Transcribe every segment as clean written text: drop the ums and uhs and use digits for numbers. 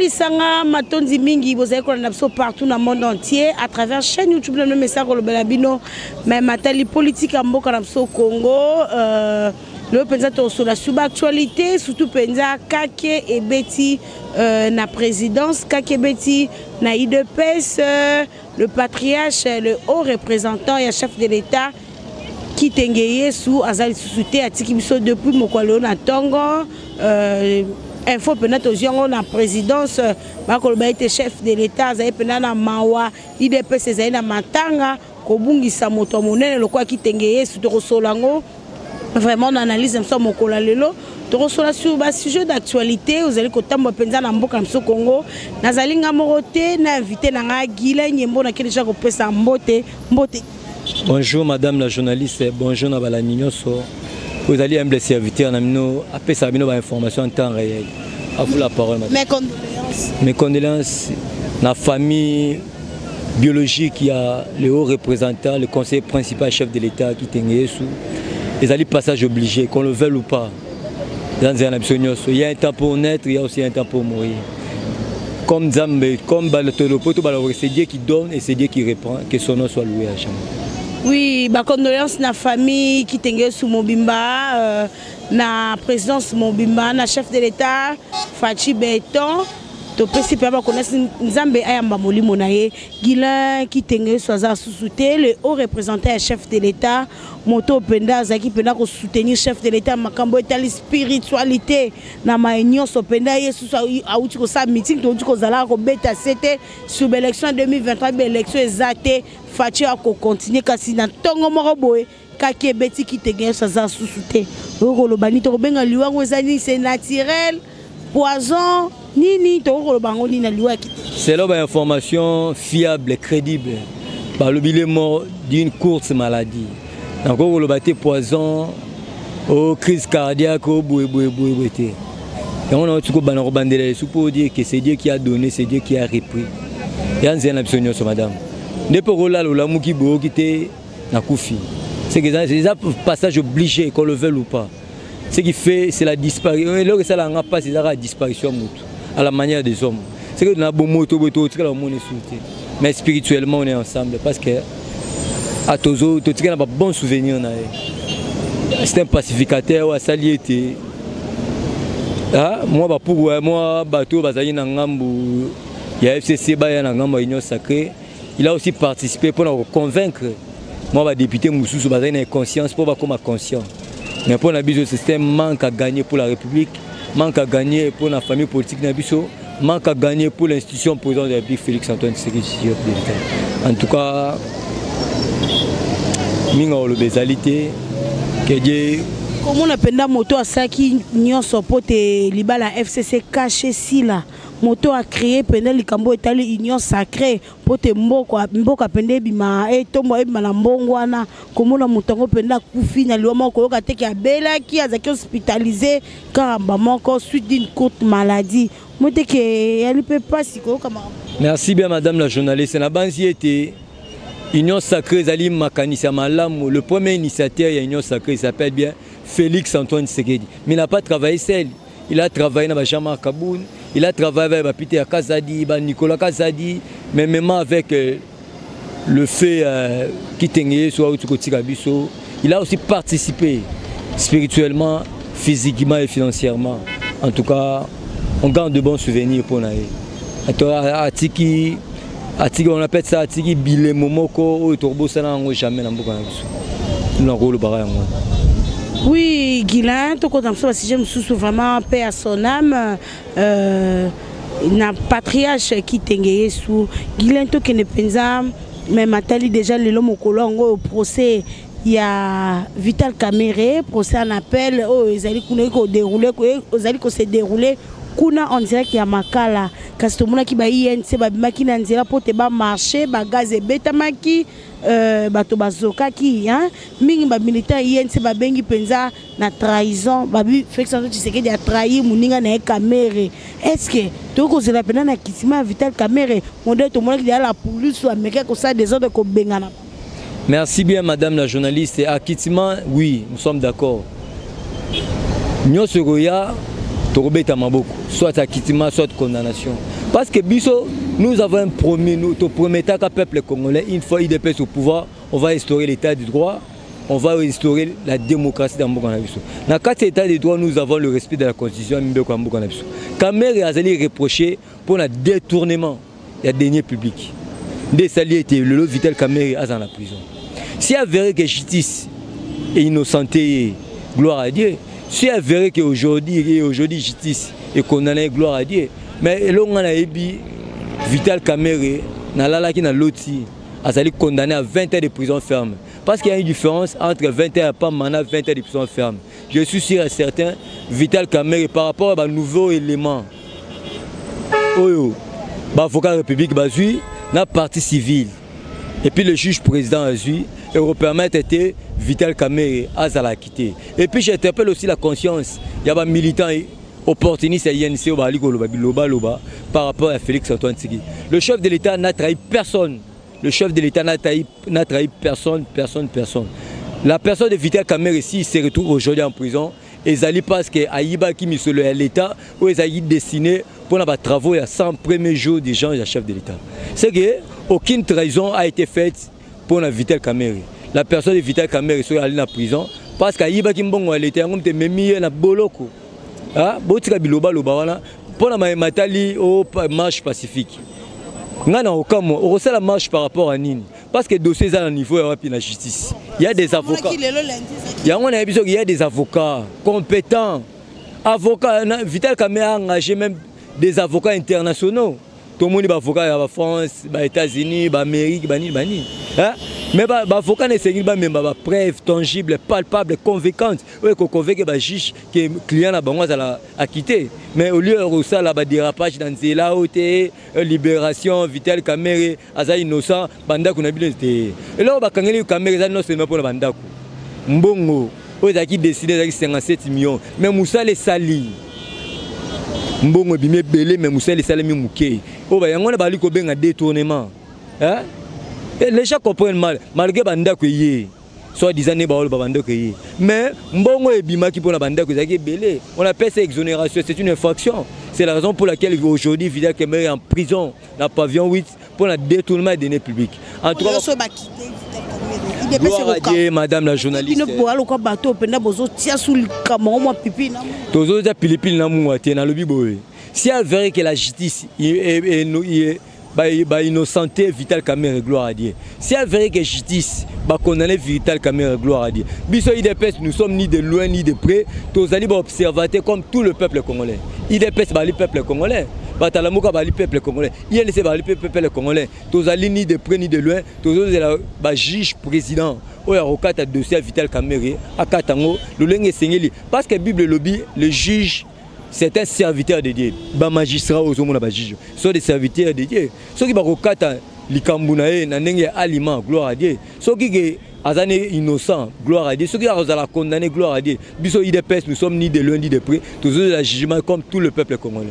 Lisanga matondi mingi vous avez partout dans le monde entier à travers chaîne YouTube le message ko belabino mais matali politique en mboka na Congo le penza sur la sub-actualité surtout penza Kake et Betty na présidence Kake Betty na IDPS le patriarche le haut représentant et chef de l'État qui tengeye sous azali susute atiki biso depuis mokolo na tongo info peut-être aux gens la présidence bakoloba été chef de l'État zaye pena na mawa IDPS zaye na matanga kobungisa moto monene lokwa ki tengeye sous to solango vraiment on analyse ça mokolo lelo to sola sur ba sujet d'actualité vous allez kotambo penza na mboka mso Congo nazali ngamorote na invité na nga Gila Nyembo na kile cha kopesa mbote. Bonjour madame la journaliste, bonjour na bala nyonso. Vous allez humble serviteur na mino après ça bino ba information en temps réel. À vous la parole madame. Mes condoléances. Mes condoléances na famille biologique, il y a le haut représentant, le conseiller principal chef de l'État qui tenait sous. Les alliés passage obligé, qu'on le veuille ou pas. Dans un absolument, il y a un temps pour naître, il y a aussi un temps pour mourir. Comme Zambé, comme c'est Dieu qui donne et c'est Dieu qui reprend, que son nom soit loué à jamais. Oui, ma condoléance na famille qui tenait sous Mobimba, na présidence Mobimba, na chef de l'État, Fachi Béton. To pesi pe ba connaître Nzambe ayamba molimo na ye Gila qui tenait soza sous-souté le haut représentant et chef de l'État moto penda zaki penda ko soutenir chef de l'État makambo etali spiritualité na maenyo so penda Yesu auti ko sa meeting to ko zala ko beta c'était sur l'élection 2023 l'élection exacte Fachi a ko continuer kasi na tongo moko boye Kake Betty qui tenait soza sous-souté ko lo bani to benga liwa ngozani c'est naturel poison ni c'est là une information fiable et crédible par le bilan mort d'une courte maladie. Donc on le battait poison, aux crise cardiaque, au boué. Et on a tout bandé pour dire que c'est Dieu qui a donné, c'est Dieu qui a repris. Il y a un absolument madame. Ne peut pas la mouki bo qui était na koufi. C'est un passage obligé qu'on le veuille ou pas. Ce qui fait c'est la disparition. Et là ça n'a pas c'est la disparition à la manière des hommes. C'est que nous avons moto, mais spirituellement on est ensemble parce que à Tozo, tu as un bon souvenir. C'est un pacificateur, à saliété. Moi, pour moi, bateau, il y a FCC, Union Sacrée. Il a aussi participé pour nous convaincre. Moi, député Moussou, il a conscience pour ma conscience. Mais pour la bise, c'est un manque à gagner pour la République. Manque à gagner pour la famille politique Nabiso, manque à gagner pour l'institution président de la République Félix Antoine Tshisekedi. En tout cas, minga le bezalité que Dieu. Comment on appelle la moto à ça qui n'y supporte libala FCC caché si là. Moto a créé pendant le Cambo Italie union sacrée pour te mboka pende bima et tombo e bima mbongwana comme la motongo penda kufi na liwa moko ka te ki abela ki azaki hospitalisé car moko suite d'une courte maladie mote que elle peut pas si ko comme. Merci bien madame la journaliste na banzi était union sacrée zali makanisa malamu le premier initiateur de union sacrée s'appelle bien Félix Antoine Tshisekedi mais il n'a pas travaillé seul. Il a travaillé dans Jean-Marc Kaboun, il a travaillé avec Peter Kazadi, Nicolas Kazadi, mais même avec le fait qui tenait sur Kabiso, il a aussi participé spirituellement, physiquement et financièrement. En tout cas, on garde de bons souvenirs pour nous. Atiki, on appelle ça Atiki Bile Momoko, ou Torbo Sana, on jamais dans le barrage. Oui, Guylain, tout comme ça, si je me souviens vraiment paix à son âme, na patriarche qui t'engage sous Guylain, tout qui ne pense mais Matali déjà le l'homme au colon au procès, il y a Vital Caméré, procès en appel, oh ils allaient se dérouler, kuna on dirait qu'il y a makala, parce que tout le monde qui va y être, ba maki na nzela pour te ba marcher, ba gaz et bêta maki. Bato bazoka ki hein mingi ba militaire yense ba bengi penza na trahison babi Félix Antoine Tshisekedi a trahi muninga na Caméré est-ce que to ko zela pena na kitima Vital Caméré modèle to mona ki la police ou américain ko ça des ordres ko bengana. Merci bien madame la journaliste à Kitima oui nous sommes d'accord nyoso roya to robeta maboko soit à Kitima soit condamnation Parce que Bisso, nous avons un premier, notre premier état qu'un peuple congolais, une fois IDPS au pouvoir, on va instaurer l'état de droit, on va instaurer la démocratie dans Mboka Nabiso. Dans cet état de droit, nous avons le respect de la constitution de Mboka Nabiso. Kamer a été reproché pour le détournement des deniers publics. Des saliers étaient le Vital Kamer est dans la prison. Si elle verrait que justice est innocenté, gloire à Dieu. Si elle verrait qu'aujourd'hui justice est condamnée, gloire à Dieu. Mais là, on a dit Vital Kamer n'a la qui n'a loti a été condamné à 20 ans de prison ferme. Parce qu'il y a une différence entre 20 ans et pas maintenant 20 ans de prison ferme. Je suis sûr et certain, Vital Kamer par rapport à un nouveau élément. L'avocat de la République a eu la partie civile. Et puis le juge président a eu et repermet été Vital Kamer à la quitter. Et puis j'interpelle aussi la conscience. Il y a des militants opportunistes à INC par rapport à Félix Antoine Tshisekedi. Le chef de l'État n'a trahi personne. Le chef de l'État n'a trahi personne. La personne de Vital Kamer ici se retrouve aujourd'hui en prison. Et Zali parce que Aïba qui mis l'État où ils ont destiné pour les travaux à 100 premiers jours des gens et chef de l'État. C'est qu'aucune trahison a été faite pour la Vital Kamer. La personne de Vital Kamer est allée en prison parce qu'Aïba qui mbongo l'État on te memi na boloko. Ah, botika biloba loba wana pour la matali au marche pacifique. Ngana okamo on la marche par rapport à Nini parce que dossier à niveau de la justice. Il y a des avocats. Il y a des avocats compétents. Avocats, Vital Kamer a engagé même des avocats internationaux. Tout le monde est avocat en France, aux États-Unis, en Amérique, mais les avocats ne sont pas même preuves tangibles, palpables, convaincantes. Oui, qu'on convainc le juge que le client a quitté. Mais au lieu de ça, il y a des dérapages dans la libération, Vital Kamer, Aza innocent, Bandakou n'a pas été. Et là, on va le Kamer, non seulement pour la Bandakou. Mbongo, on a décidé de 57 millions. Mais Moussa les sali. Mbongo bimé belé, mais Moussa les sali mouké. Oh, bah, on a bali ko ben un détournement. Hein? Et les gens comprennent mal, malgré banda que yé, soit disant ne baol banda que yé. Mais mbongo et bima qui pour la banda que zaki belé, on appelle ça exonération, c'est une infraction. C'est la raison pour laquelle aujourd'hui Vital Kamer est en prison, dans le pavillon 8, pour le détournement des deniers publics. En tout cas, gloire à Dieu, madame la journaliste. Si elle verrait que la justice est innocenté Vital Kamer, gloire à Dieu. Si elle verrait que la justice va condamner Vital Kamer, gloire à Dieu. Biso IDPS, nous sommes ni de loin ni de près. Tous allons observer comme tout le peuple congolais. IDPS, le peuple congolais. Batalamuka, le peuple congolais. INC, le peuple congolais. Tous allons ni de près ni de loin. Tous allons le juge président. Il y a un dossier Vital Kamer à Katango. Parce que la Bible lobby, le juge. C'est un serviteur de Dieu. Les magistrats sont des serviteurs de Dieu. Ceux qui ont les Kambounaï, les aliments, gloire à Dieu. Ceux qui sont innocents, gloire à Dieu. Ceux qui ont condamné, gloire à Dieu. Nous sommes ni de loin ni de près. Tous le jugement comme tout le peuple congolais.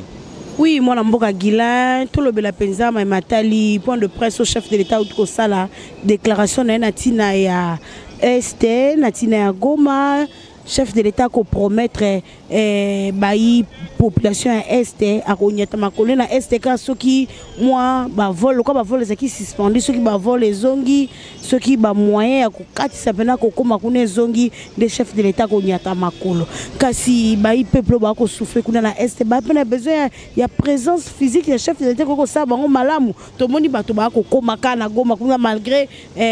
Oui, moi, Mboka Guilain, tout le Bela-Penza, Matali, point de presse au chef de l'État, ou la déclaration de Natina et à Est, Natina et à Goma. Chef de l'État qui promettre baï population à Est à Ronyata Makole na Est car ceux qui moi ba vol quoi ba vol les qui suspendu ceux qui ba vol les zongi ceux qui ba moyen à kokati sapena kokoma kuna zongi des chefs de l'État Ronyata Makolo kasi baï peuple ba ko souffrir kuna na Est ba pena besoin il y a présence physique des chefs de l'État ko sa bango malamu to moni ba to ba ko koma kana goma kuna malgré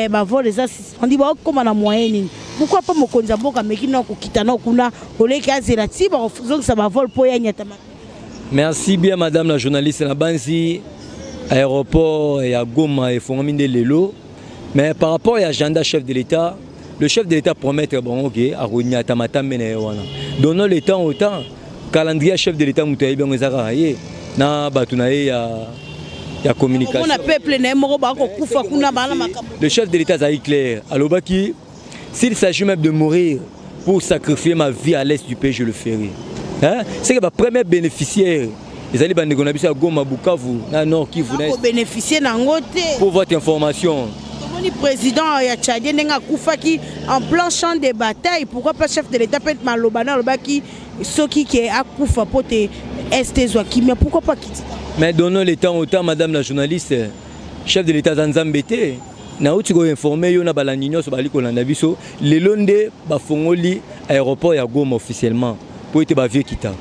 ba vol les suspendu ba koma na moyen. Pourquoi pas mokonza mboka mekina ko kitana kuna oleka zerati ba refusons ça va vol po ya nyatama. Merci bien madame la journaliste na banzi aéroport et à Goma et Fongominde Lelo. Mais par rapport à l'agenda chef de l'État, le chef de l'État promet bon OK à Ronyata Matamene wana. Donnons le temps au temps. Calendrier chef de l'État mutaye bien ezaka yé na batunaye ya communication. Le chef de l'État a clair. Alobaki s'il s'agit même de mourir pour sacrifier ma vie à l'est du pays, je le ferai. Hein? C'est que ma première bénéficiaire, les alliés bandégonabis à Goma, Bukavu, na Nord Kivu. Bénéficier n'angote. Pour votre information. Le président Tchadien n'a pas qui en plein champ de bataille. Pourquoi pas chef de l'État peut être malobana qui ceux qui est à Koufa pour te est Kimia, pourquoi pas quitter? Mais donnons le temps au temps, madame la journaliste, chef de l'État Zanzambete, na uti ko informer yo na balandinyo so bali ko landa biso le londe ba fongoli aéroport ya Goma officiellement pour être ba vieux kita.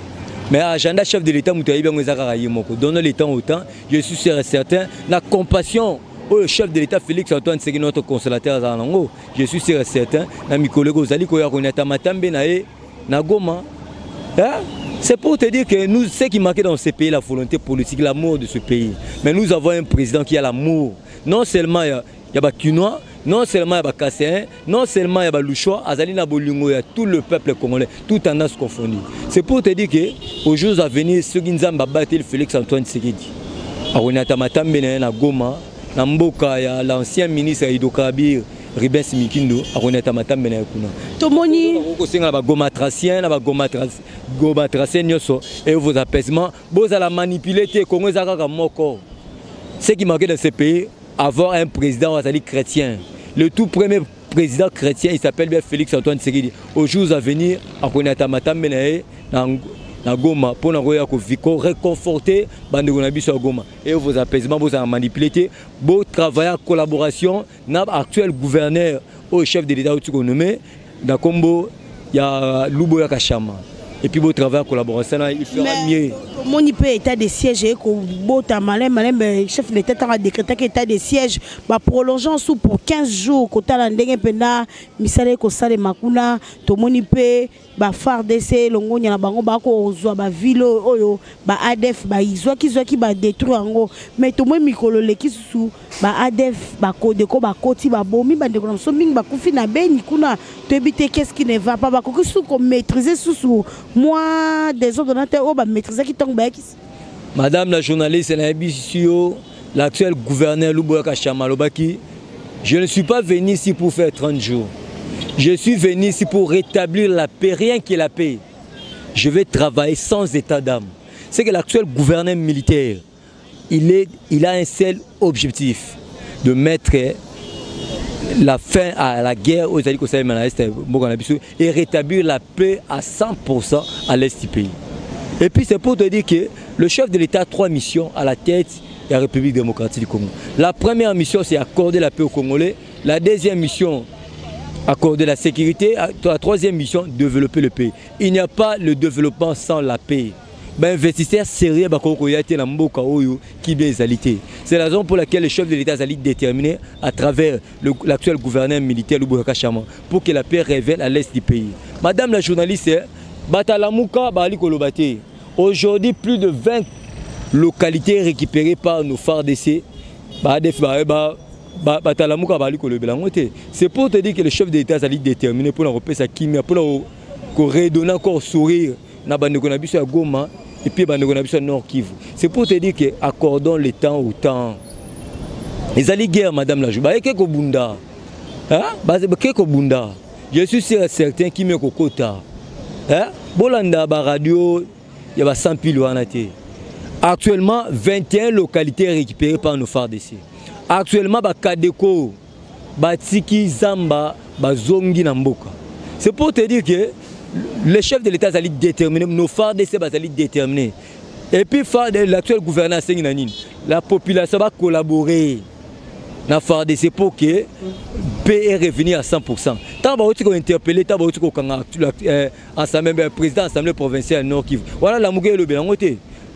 Mais agenda chef de l'État mutayi bien ngezaka yemoko. Donnons le temps au temps, je suis sûr et certain la compassion au chef de l'État Félix Antoine Tshisekedi notre consolateur za nango, je suis sûr et certain na mikolo ko zali ko ya ko nata matambe na e na Goma. Hein? C'est pour te dire que nous, ce qui manquait dans ce pays, la volonté politique, l'amour de ce pays. Mais nous avons un président qui a l'amour. Non seulement il y a Kinois, non seulement il y a Kasséen, non seulement il y a Louchois, Azalina Bolingo, il y a tout le peuple congolais, tout tendance confondue. C'est pour te dire qu'aux jours à venir, ce qui nous a battu Félix Antoine Tshisekedi. On a Tamatambe na Goma, na Mboka, il y a l'ancien ministre Ido Kabir. Ribens Mikindo, Aroneta Matam Benakuna. Tomoni, Goma Tracien, Goma Tracien, et vos apaisements, vous allez manipuler les Congolais à Moko. Ce qui manquait dans ce pays, avoir un président chrétien. Le tout premier président chrétien, il s'appelle bien Félix Antoine Tshisekedi. Aux jours à venir, Aroneta Matam Benakuna. Na Goma pour nous réconforter à Goma et vos apaisements vous avez manipulé beau travail en collaboration avec l'actuel gouverneur au chef de l'État où nommé dans Combo il y a Luboya Kachama et puis beau travail en collaboration il fera mieux. Mon état de siège et que chef de l'État a décrété que l'état de siège va prolonger pour 15 jours côté la ndenge penda misale ko sale makuna to moni pe ba FARDC longo nya bango ba ko zwa ba ville oyo ba ADF ba izwa ki ba détruire ngo mais to mo mikolo le kisusu ba ADF ba ko de ko ba koti ba bomi ba ndeko so mingi ba kufi na beni kuna to éviter qu'est-ce qui ne va pas ba ko kisu ko maîtriser sous moi des ordonnateurs o ba maîtriser qui Madame la journaliste, l'actuel gouverneur Luboya Kachama Lobaki, je ne suis pas venu ici pour faire 30 jours. Je suis venu ici pour rétablir la paix, rien que la paix. Je vais travailler sans état d'âme. C'est que l'actuel gouverneur militaire, il a un seul objectif, de mettre la fin à la guerre aux Alliés et rétablir la paix à 100% à l'est du pays. Et puis c'est pour te dire que le chef de l'État a 3 missions à la tête de la République démocratique du Congo. La première mission, c'est accorder la paix aux Congolais. La deuxième mission, accorder la sécurité. La troisième mission, développer le pays. Il n'y a pas le développement sans la paix. Ben, investisseurs sérieux qui bien alité. C'est la raison pour laquelle le chef de l'État a déterminé à travers l'actuel gouverneur militaire Luboya Kachama pour que la paix révèle à l'est du pays. Madame la journaliste, Batalamuka Bali Kolobate. Aujourd'hui, plus de 20 localités récupérées par nos FARDC. C'est pour te dire que le chef d'État a déterminé pour la sa kimia, pour redonner encore sourire à Goma et puis à Nord Kivu. C'est pour te dire que accordons le temps au temps. Les alliés guerre, madame la journaliste, je suis sûr et certain qu'il me kokota. Bolanda ba radio il y a 100 piles actuellement 21 localités récupérées par nos FARDC. Actuellement ba Kadeko ba Tiki Zamba ba Zongi na Mboka. C'est pour te dire que le chef de l'État a déterminé, nos FARDC va déterminer. Et puis l'actuel gouverneur la population va collaborer na FARDC pour que paix est revenu à 100%. Tant que vous interpellé, tant que vous avez président de l'Assemblée provinciale Nord Kivu. Voilà la mougue le bélan.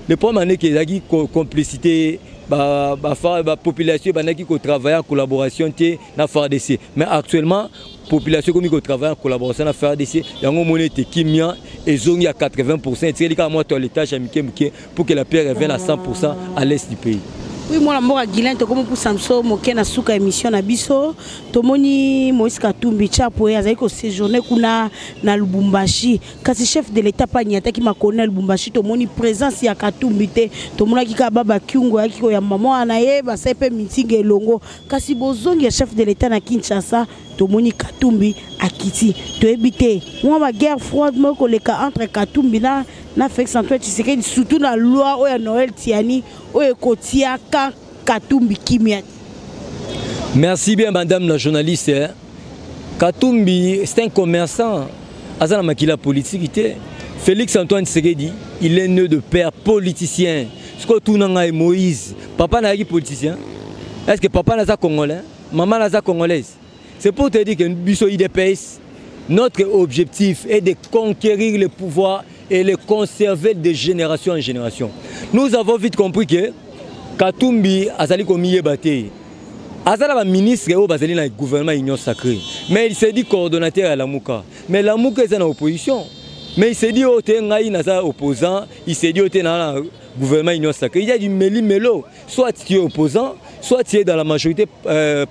Le problème est qu'il y a une complicité, la population qui travaille en collaboration avec la FARDC. Mais actuellement, la population qui travaille en collaboration avec la FARDC, il y a une monnaie qui est et zone à 80%. C'est l'étage pour que la paix revienne à 100% à l'est du pays. Oui, moi, je suis Guilain, comme pour Samson, je suis en émission à Bisso. Tomoni Moïse Katumbi Chapo, il a séjourné na Lubumbashi. Quand le chef de l'État Panyata qui m'a connu Lubumbashi, tomoni présence ya Katumbi te. Tomona ki ka baba kiungo ya kiko ya maman anaye ba sepe meeting elongo. Kasi bozongi ya chef de l'État na Kinshasa, tomoni Katumbi akiti. To ebite. Moi ma guerre froide mo ko leka entre Katumbi na Félix Antoine Tshisekedi surtout na loi oya Noël Tiani oya kotia ka Katumbi kimia. Merci bien madame la journaliste. Katumbi c'est un commerçant. Azana makila politique. Félix Antoine Tshisekedi il est né de père politicien. Ce que tout le monde Moïse, papa n'a pas politicien. Est-ce que papa n'a pas congolais? Maman n'a pas congolaise? C'est pour te dire que Bisso IDPS, notre objectif est de conquérir le pouvoir et le conserver de génération en génération. Nous avons vite compris que Katumbi azali komiye bate. Azala ba ministre au bazali na gouvernement Union Sacrée. Mais il s'est dit coordonnateur à la Mouka. Mais la Mouka est en opposition. Mais il s'est dit au Tengaï naza opposant, il s'est dit au Tengaï gouvernement Union Sacrée. Il y a du méli-mélo. Soit tu es opposant, soit tu es dans la majorité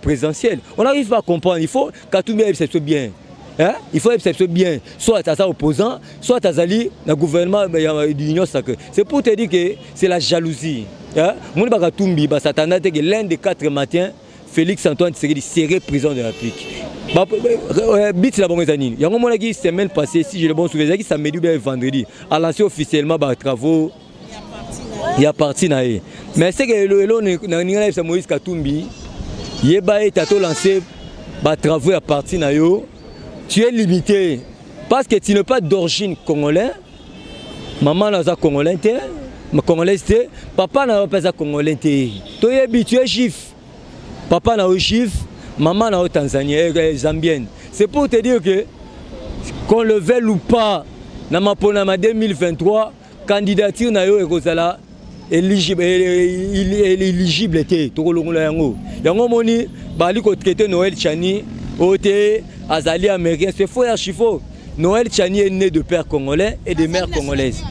présidentielle. On n'arrive pas à comprendre. Il faut Katumbi accepte bien. Hein? Il faut accepter bien. Soit tu as opposant, soit tu as dans le gouvernement de l'Union Sacrée. C'est pour te dire que c'est la jalousie. Mon Katumbi, l'un des 4 matins, Félix Antoine Tshisekedi serait président de la République. Bit la bonne année. Il y a un moment qui semaine passée, si je le bon souviens, qui samedi ou vendredi, a lancé officiellement les travaux. Il y a parti naé. Mais c'est que le Moïse Katumbi, il a lancé les travaux à partir nayo. Tu es limité parce que tu n'es pas d'origine congolaise. Maman n'a pas congolais, papa n'a pas congolais. Tu es juif. Papa n'a pas juif, maman n'a pas tanzanien, zambienne. C'est pour te dire que, qu'on le veuille ou pas, dans ma 2023, candidature n'a pas éligible. Noël Chani, Azali américain, c'est faux et archi faux. Noël Chani est né de père congolais et de mère congolaise.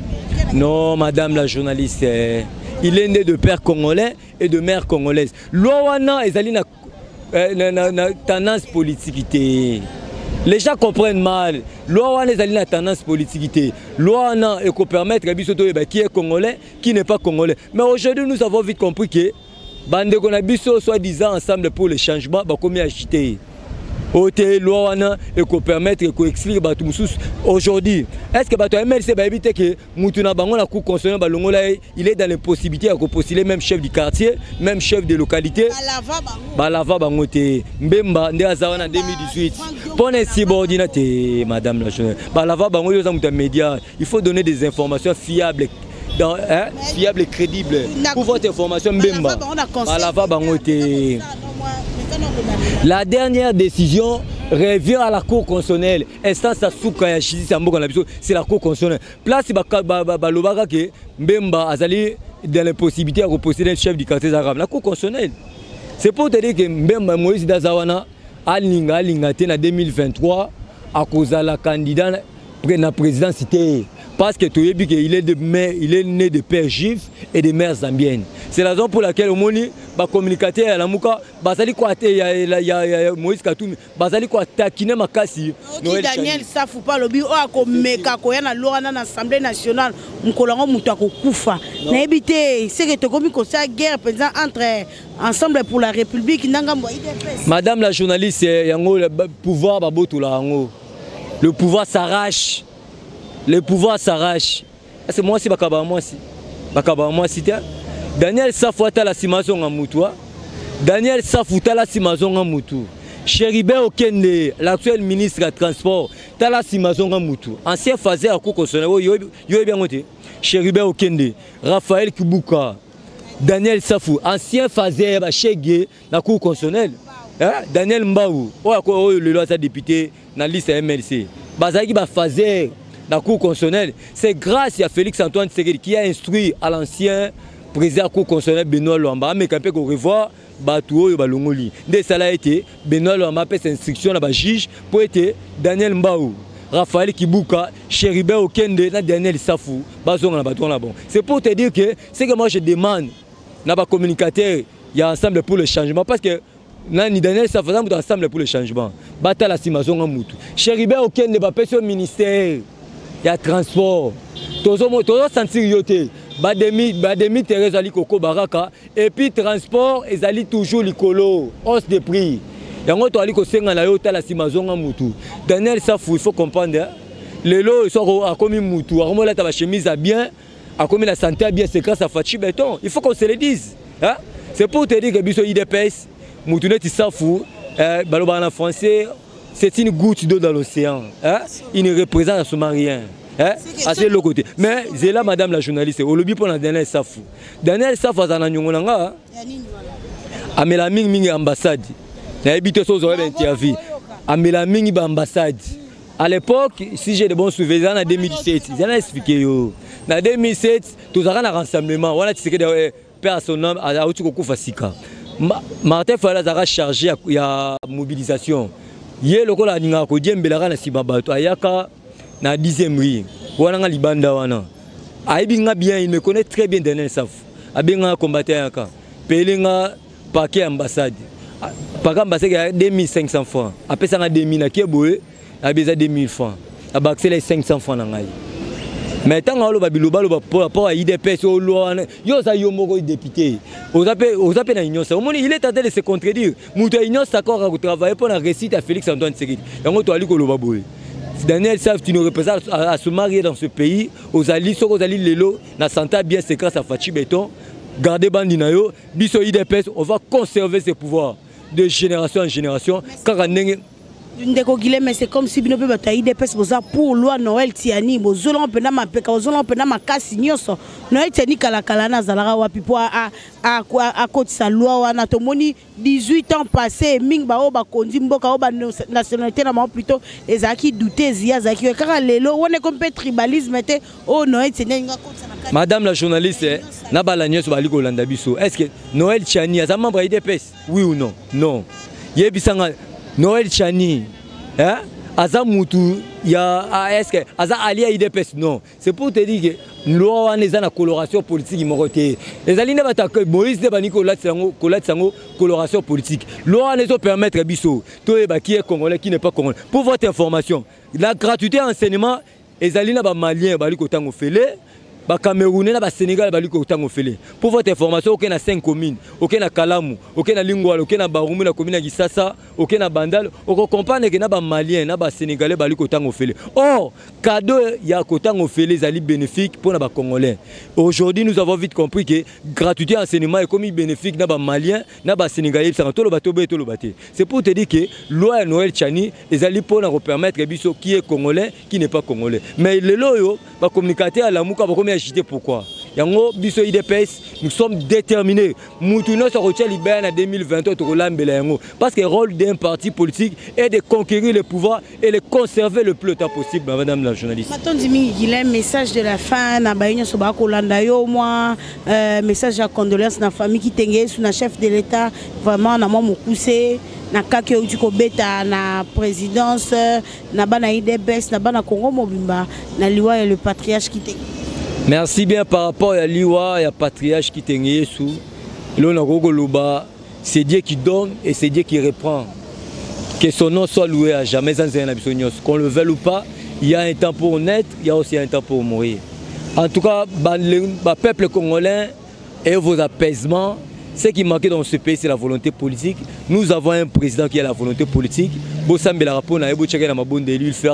Non, madame la journaliste, il est né de père congolais et de mère congolaise. Loana ezali na tendance politique. Les gens comprennent mal. Loana ezali na tendance politique. Loana et qu'on permettre qui est congolais, qui n'est pas congolais. Mais aujourd'hui, nous avons vite compris que bande qu'on a biso soi-disant ensemble pour le changement, bah combien acheter. Et qu'on permettre qu'on explique aujourd'hui. Est-ce que MLC va éviter que Moutouna Bango la cour constitutionnelle il est dans les possibilités à postuler même chef du quartier, même chef de localité. Balava Bango te Mbemba Ndeazawana en 2018. Pour les subordinatés, madame la jeune. Balava Bango yo za média, il faut donner des informations fiables. Fiables et crédibles. Pour votre information Mbemba. Balava Bango te. La dernière décision revient à la Cour constitutionnelle. Instance à Souka c'est la Cour constitutionnelle. Place Balobaka que Mbemba Azali dans les possibilités à reposer le chef du quartier arabe. La Cour constitutionnelle. C'est pour te dire que Mbemba Moïse Dazawana a lingaté en 2023 à cause de la candidat pour la présidence. Parce que il est né de pères juifs et de mères zambiennes. C'est la raison pour laquelle au Moni, les communicateurs à la Mouka, il y a Moïse Katumbi, ils ont taquiné ma casse. Daniel Safoupa, le bureau a à l'Assemblée nationale, c'est que tu guerre entre Ensemble pour la République. Madame la journaliste, le pouvoir s'arrache. Le pouvoir s'arrache. C'est moi aussi, moi aussi. Daniel Safouta la Simazon en Moutoua. Daniel Safouta la Simazon en Moutou. Chéribé Okende, l'actuel ministre des Transports, Tala Simazon en Moutou. Ancien phasé à Cour constitutionnelle, yo bien noté. Chéribé Okende, Raphaël Kibuka, Daniel Safou, ancien phasé à Chégé, la Cour constitutionnelle. Daniel Mbaou, le loi député dans la liste MLC. Bazaki ba phasé. La Cour constitutionnelle, c'est grâce à Félix Antoine Tshisekedi qui a instruit à l'ancien président de la Cour constitutionnelle Benoît Luamba, mais quand on revoit Batouo Balongoli. Dès ça a été, Benoît Luamba a fait cette instruction à la juge pour être Daniel Mbaou, Raphaël Kibuka, Chéribé Okende, Daniel Safou, c'est pour te dire que c'est que moi je demande dans les communicateurs, il y a ensemble pour le changement parce que Daniel Safou est ensemble pour le changement. Batala Simazon en Moutou. Chéribé Okende va passer au ministère. Il y a transport. Tout le sentir yoté. Bademi Thérèse Ali Koko Baraka. Et puis transport, ils allaient toujours l'écolo. Hausse de prix. Il y a un autre Ali Kosenga na yota la Simazon en Moutou. Daniel Safou, il faut comprendre. Les lots sont à comme Moutou. À comme la chemise à bien, à comme la santé à bien, c'est grâce à Fachi Béton. Il faut qu'on se le dise. C'est pour te dire que Bisso IDPS, Moutou Neti Safou, Baloba en français. C'est une goutte d'eau dans l'océan. Il ne représente absolument rien. assez le côté. Mais c'est là, madame la journaliste, au lobby pour la dernière Safou. Daniel Safou, ça n'a pas amela mingi ambassade. Na habité sur les interviews. Amela mingi ambassade. À l'époque, si j'ai de bons souvenirs, en 2017, ils ont expliqué en 2007, tous avons un rassemblement. Voilà, tu sais que père son nom a aussi beaucoup fasika. Martin Fala a chargé la mobilisation. Hier, le cola n'inga ko diembela na sibabato ayaka na 10e rue. Wana libanda wana. Aibinga bien, il me connaît très bien Daniel Safou. Abinga combattant ayaka. Pelinga paquet ambassade. Paquet ambassade il y a 2500 francs. Après ça, on a 2000 qui est beau. Il y a 2000 francs. Il y a les 500 francs. Mais tant que vous avez un IDPS, vous avez un député. Vous avez un union. Il est en train de se contredire. Vous avez une union d'accord à travailler pour la réussite à Félix Antoine Tshisekedi. Daniel Safou, tu nous représentes à se marier dans ce pays. Aux alliés, Lelo, na santé bien c'est grâce à Fachi Béton. Gardez Bandinayo, biso IDPS, on va conserver ses pouvoirs de génération en génération. Mais c'est comme si nous avons IDPS pour loi Noël Tiani, Bozolon Penama Peka, Bozolon Penama Kassignoso, Noël Tiani Kalakalana Zalara Wapipo à côté sa loi, Wana Tomoni, 18 ans passés, Ming Baoba Kondimbo, Kaoba nationalité, plutôt, les acquis doutés, Zia Zaki, car Lelo, on est comme tribalisme, oh Noël Tiani. Madame la journaliste, Nabalagnos Baliko Landabiso, est-ce que Noël Tiani a un membre IDPS? Oui ou non? Non. Yébisanga. Noël Chani, Azamutu, est-ce que Aza Ali à IDPS? Non. C'est pour te dire que nous avons une coloration politique. Les alliés ne Moïse coloration politique. Loi ne permettre à Bissot, qui est congolais, qui n'est pas congolais. Pour votre information, la gratuité enseignement, les alliés maliens, les Camerounais, les Sénégalais, pour votre information, il y a 5 communes, il y a Kalamu, il y a Lingoual, il y a Baroumou, la commune de Gisasa, il y a Bandal, on comprend que les Maliens, les Sénégalais, or, cadeau, il y a les alliés bénéfiques pour les Congolais. Aujourd'hui, nous avons vite compris que gratuité enseignement est comme bénéfique pour les Maliens, les Sénégalais, c'est pour te dire que loi Noël Chani, les alliés pour nous permettre qui est congolais, qui n'est pas congolais. Mais les loyaux, va communiquer à la Mouka, agité pourquoi? Yango biso IDPS, nous sommes déterminés. Moutuno se retient libéré en 2023 parce que le rôle d'un parti politique est de conquérir le pouvoir et de conserver le plus longtemps possible, madame la journaliste. Maintenant, il a un message de la fin, message de condoléances à la famille qui est sous la chef de l'État, vraiment, na mon poussé. Na kake utiko beta na présidence na bana IDPS na bana Congo Mobimba na liwa et le patriarche qui te. Merci bien par rapport à liwa et à patriarche qui te sous l'on a c'est Dieu qui donne et c'est Dieu qui reprend. Que son nom soit loué à jamais sans un absonios. Qu'on le veuille ou pas, il y a un temps pour naître, il y a aussi un temps pour mourir. En tout cas, le peuple congolais et vos apaisements. Ce qui manquait dans ce pays, c'est la volonté politique. Nous avons un président qui a la volonté politique. Il fera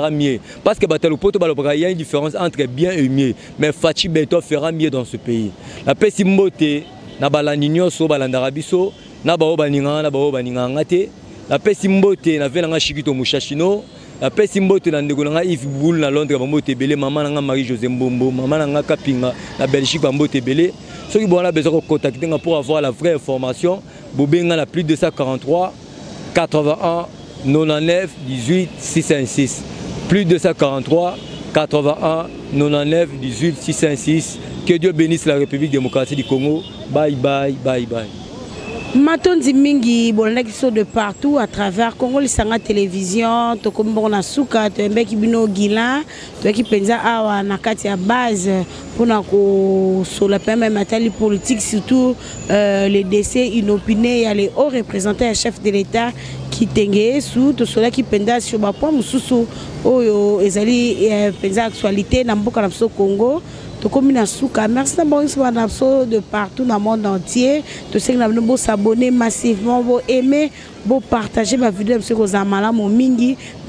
mieux. Parce que il y a une différence entre bien et mieux. Mais Fachi Beto fera mieux dans ce pays. La paix Simbote, na balanigno so balandarabiso, na baobaninga, na baobaningangate. La paix Simbote, na velanga Shikito Mushashino. La paix Simbote, na ndegolanga Yves Boul, na Londres, Bambote Belé, maman na Marie-José Mbombo, maman na Kapinga, na Belgique, Bambote Belé. Ceux qui ont besoin de contacter pour avoir la vraie information, Bobinga a plus de 243 81 99 18 656. Plus de 243 81 99 18 656. Que Dieu bénisse la République démocratique du Congo. Bye bye, bye bye. Matondi mingi bolonaki so de partout à travers Congo Lisanga télévision to kombona suka to mbeki bino gila to ki penza awa na kati ya base pona ko sur la même matali politique surtout les décès inopinés ya les hauts représentants chef de l'État qui tenge sous to cela qui penza sur ba point mususu oyo ezali penza actualité na mboka na Congo. Merci de partout dans le monde entier. Tous ceux qui ont s'abonner massivement, aimer, partager ma vidéo.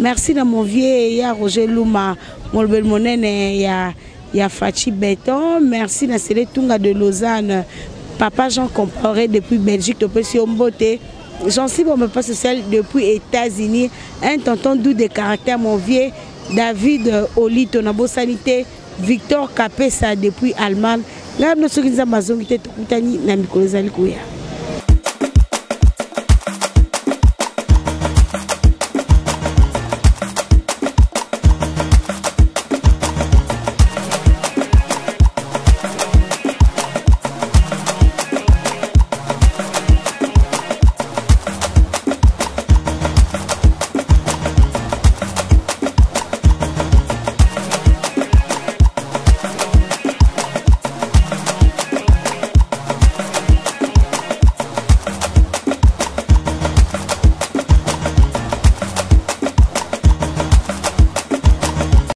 Merci à mon vieux Roger Luma, mon bel monnaie, ya Fachi Béton. Merci à Célé Tunga de Lausanne. Papa Jean Comparé depuis Belgique, depuis Siombote. J'en suis bon, mais pas social depuis États-Unis. Un tonton doux de caractère, mon vieux. David Olito na bosanité, Victor Kapesa depuis Allemagne. Ngam no soki nzamba zongi te tokutani na mikolo ezali koya.